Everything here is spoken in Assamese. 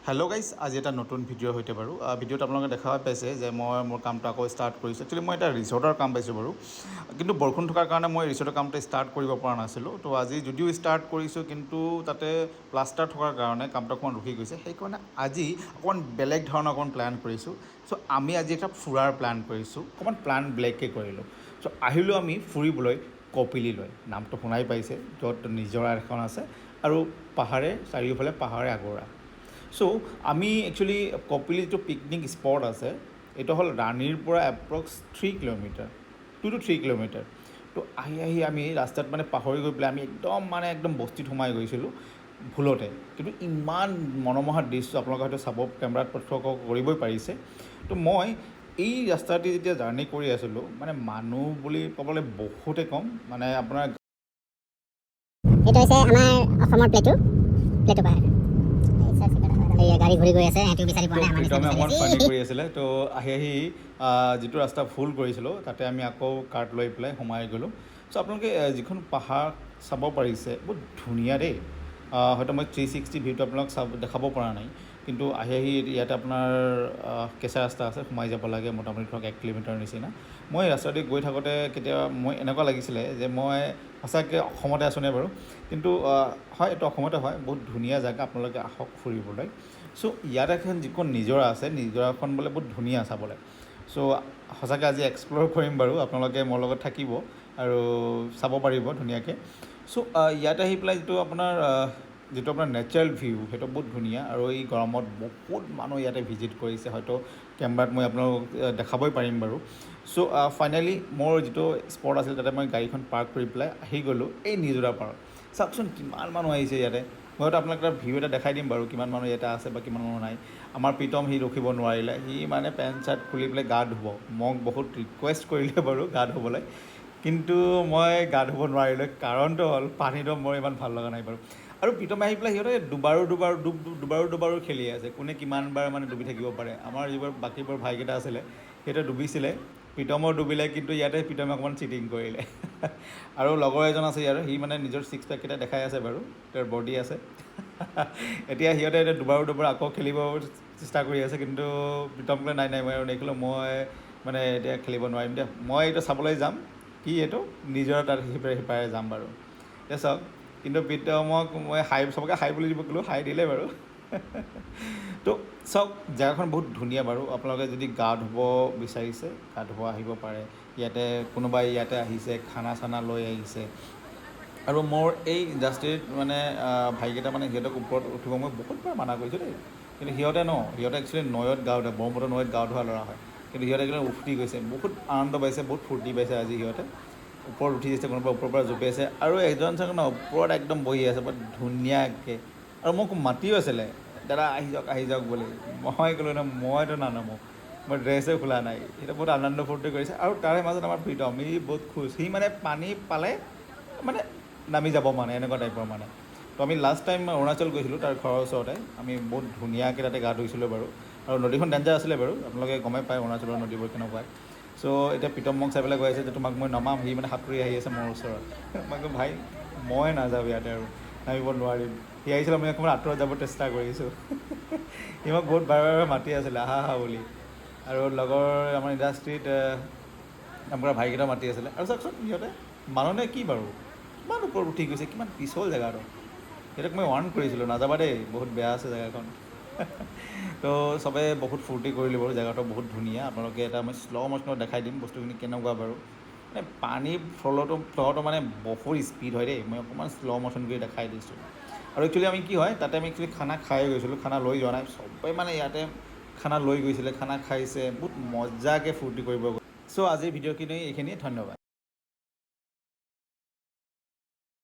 হেল্ল' গাইজ, আজি এটা নতুন ভিডিঅ'ৰ সৈতে বাৰু ভিডিঅ'ত আপোনালোকে দেখা পাইছে যে মই মোৰ কামটো আকৌ ষ্টাৰ্ট কৰিছোঁ। একচুৱেলি মই এটা ৰিচৰ্টৰ কাম পাইছোঁ বাৰু, কিন্তু বৰষুণ থকাৰ কাৰণে মই ৰিচৰ্টৰ কামটো ষ্টাৰ্ট কৰিব পৰা নাছিলোঁ। তো আজি যদিও ষ্টাৰ্ট কৰিছোঁ, কিন্তু তাতে প্লাষ্টাৰ থকাৰ কাৰণে কামটো অকণমান ৰখি গৈছে। সেইকাৰণে আজি অকণমান বেলেগ ধৰণৰ অকণমান প্লেন কৰিছোঁ। চ' আমি আজি এটা ফুৰাৰ প্লেন কৰিছোঁ, অকণমান প্লেন ব্লেককৈ কৰিলোঁ। চ' আহিলোঁ আমি ফুৰিবলৈ কপিলীলৈ। নামটো শুনাই পাইছে, য'ত নিজৰা এখন আছে আৰু পাহাৰে চাৰিওফালে পাহাৰে আগুৰা। চ' আমি একচুৱেলি কপিলী যিটো পিকনিক স্পট আছে, এইটো হ'ল ৰাণীৰ পৰা এপ্ৰক্স 3 কিলোমিটাৰ, 2 to 3 কিলোমিটাৰ। তো আহি আমি ৰাস্তাত পাহৰি গৈ পেলাই আমি একদম বস্তিত সোমাই গৈছিলোঁ ভুলতে। কিন্তু ইমান মনোমোহা দৃশ্য আপোনালোকে হয়তো চাব, কেমেৰাত প্ৰত্যক্ষ কৰিবই পাৰিছে। তো মই এই ৰাস্তাটি যেতিয়া জাৰ্ণি কৰি আছিলোঁ, মানুহ বুলি ক'বলৈ বহুতেই কম। আপোনাৰ এইটো হৈছে আমাৰ অসমৰ প্লেটু পাহাৰ। গাড়ী ঘূৰি গৈ আছে, সেইটো বিচাৰি পোৱা নাই। আমাৰ আমি অকণমান ফানি কৰি আছিলে। তো আহি যিটো ৰাস্তা ভুল কৰিছিলোঁ, তাতে আমি আকৌ কাৰ্ট লৈ পেলাই সোমাই গ'লোঁ। চ' আপোনালোকে যিখন পাহাৰ চাব পাৰিছে, বহুত ধুনীয়া দেই। হয়তো মই 360 ভিউটো আপোনালোক দেখাব পৰা নাই, কিন্তু আহি ইয়াতে আপোনাৰ কেঁচা ৰাস্তা আছে, সোমাই যাব লাগে মোটামুটি ধৰক 1 কিলোমিটাৰ নিচিনা। মই ৰাস্তাদি গৈ থাকোঁতে কেতিয়াবা মই এনেকুৱা লাগিছিলে যে মই সঁচাকৈ অসমতে আছোঁনে বাৰু। কিন্তু হয়, এইটো অসমতে হয়। বহুত ধুনীয়া জেগা, আপোনালোকে আহক ফুৰিবলৈ। চ' ইয়াত এখন যিখন নিজৰা আছে, নিজৰাখন বহুত ধুনীয়া চাবলৈ। চ' সঁচাকৈ আজি এক্সপ্ল'ৰ কৰিম বাৰু, আপোনালোকে মোৰ লগত থাকিব আৰু চাব পাৰিব ধুনীয়াকৈ। চ' ইয়াত আহি পেলাই যিটো আপোনাৰ নেচাৰেল ভিউ, সেইটো বহুত ধুনীয়া। আৰু এই গৰমত বহুত মানুহ ইয়াতে ভিজিট কৰিছে, হয়তো কেমেৰাত মই আপোনালোকক দেখাবই পাৰিম বাৰু। চ' ফাইনেলি মোৰ যিটো স্পট আছিল, তাতে মই গাড়ীখন পাৰ্ক কৰি পেলাই আহি গ'লোঁ এই নিজৰা পাৰত। চাওকচোন কিমান মানুহ আহিছে ইয়াতে। মই হয়তো আপোনাক এটা ভিউ এটা দেখাই দিম বাৰু, কিমান মানুহ ইয়াতে আছে বা কিমান মানুহ নাই। আমাৰ প্ৰীতম, সি ৰখিব নোৱাৰিলে, সি পেণ্ট চাৰ্ট খুলি পেলাই গা ধুব। মোক বহুত ৰিকুৱেষ্ট কৰিলে বাৰু গা ধুবলৈ, কিন্তু মই গা ধুব নোৱাৰিলোঁ। কাৰণটো হ'ল পানীটো মোৰ ইমান ভাল লগা নাই বাৰু। আৰু প্ৰীতমে আহি পেলাই সিহঁতে দুবাৰো খেলি আছে, কোনে কিমানবাৰ ডুবি থাকিব পাৰে। আমাৰ যিবোৰ বাকীবোৰ ভাইকেইটা আছিলে, সিহঁতে ডুবিছিলে, প্ৰীতমৰ ডুবিলে, কিন্তু ইয়াতে প্ৰীতমে অকণমান চিটিং কৰিলে। আৰু লগৰ এজন আছে ইয়াৰ, সি নিজৰ 6 পেক কেইটা দেখাই আছে বাৰু, তেওঁৰ বডি আছে। এতিয়া সিহঁতে দুবাৰ আকৌ খেলিব চেষ্টা কৰি আছে, কিন্তু প্ৰীতম ক'লে নাই মই আৰু নেখেলোঁ, মই এতিয়া খেলিব নোৱাৰিম দিয়া, মই এতিয়া চাবলৈ যাম কি এইটো নিজৰ তাত সিপাৰে যাম বাৰু। এতিয়া চাওক, কিন্তু প্ৰীতমক মই চবকে হাই বুলি দিব ক'লোঁ, হাই দিলে বাৰু। তো চাওক, জেগাখন বহুত ধুনীয়া বাৰু। আপোনালোকে যদি গা ধুব বিচাৰিছে, গা ধুব আহিব পাৰে। ইয়াতে কোনোবাই ইয়াতে আহিছে, খানা চানা লৈ আহিছে। আৰু মোৰ এই ইণ্ডাষ্ট্ৰিত ভাইকেইটা সিহঁতক ওপৰত উঠিব মই বহুতবাৰ মানা কৰিছোঁ দেই, কিন্তু সিহঁতে একচুৱেলি নৈত গা ধুৱে, ব্ৰহ্মপুত্ৰ নৈত গা ধোৱা ল'ৰা হয়, কিন্তু সিহঁতে একদম উফটি গৈছে, বহুত আনন্দ পাইছে, বহুত ফূৰ্তি পাইছে আজি সিহঁতে। ওপৰত উঠি দিছে, কোনোবা ওপৰৰ পৰা জঁপিয়াইছে, আৰু এজন চাগে ওপৰত একদম বহি আছে বৰ ধুনীয়াকৈ, আৰু মোক মাতিও আছিলে, দাদা আহি যাওক বুলি। মই ক'লোঁ মইতো নানামো, মই ড্ৰেছেই খোলা নাই। সেইটো বহুত আনন্দ ফূৰ্তি কৰিছে। আৰু তাৰে মাজত আমাৰ প্ৰীতম, সি বহুত খুচ, সি পানী পালে নামি যাব এনেকুৱা টাইপৰ তো আমি লাষ্ট টাইম অৰুণাচল গৈছিলোঁ, তাৰ ঘৰৰ ওচৰতে। আমি বহুত ধুনীয়াকৈ তাতে গা ধুইছিলোঁ বাৰু। আৰু নদীখন ডেঞ্জাৰ আছিলে বাৰু, আপোনালোকে গমেই পায় অৰুণাচলৰ নদীবোৰ কেনেকুৱা। চ' এতিয়া প্ৰীতম মোক চাই পেলাই কৈ আছে যে তোমাক মই নমাম, সি সাঁতুৰি আহি আছে মোৰ ওচৰত। মই ক'লোঁ ভাই মই নাযাওঁ ইয়াতে আৰু নামিব নোৱাৰিম। সি আহিছিলে, মই অকণমান আঁতৰত যাব চেষ্টা কৰিছোঁ। সি মোক বহুত বাৰে মাতি আছিলে আহা বুলি। আৰু লগৰ আমাৰ ইণ্ডাষ্ট্ৰিত আমাৰ ভাইকেইটা মাতি আছিলে। আৰু চাওকচোন সিহঁতে মানুহে কি বাৰু কিমান ওপৰত উঠি গৈছে, কিমান পিছল জেগাটো। সিহঁতক মই ৱাৰ্ণ কৰিছিলোঁ নাযাবা দেই, বহুত বেয়া আছে জেগাখন। তো চবেই বহুত ফূৰ্তি কৰিলোঁ বাৰু, জেগাটো বহুত ধুনীয়া। আপোনালোকে এটা মই শ্ল' ম'শ্যনত দেখাই দিম বস্তুখিনি কেনেকুৱা বাৰু। পানীৰ ফ্ল'টো বহুত স্পীড হয় দেই, মই অকণমান শ্ল' ম'শ্যন কৰি দেখাই দিছোঁ। আৰু একচুৱেলি আমি কি হয়, তাতে আমি একচুৱেলি খানা খাই গৈছিলোঁ, খানা লৈ যোৱা নাই। চবেই ইয়াতে খানা লৈ গৈছিলে, খানা খাইছে, বহুত মজাকৈ ফূৰ্তি কৰিব। চ' আজিৰ ভিডিঅ'খিনি এইখিনিয়ে, ধন্যবাদ।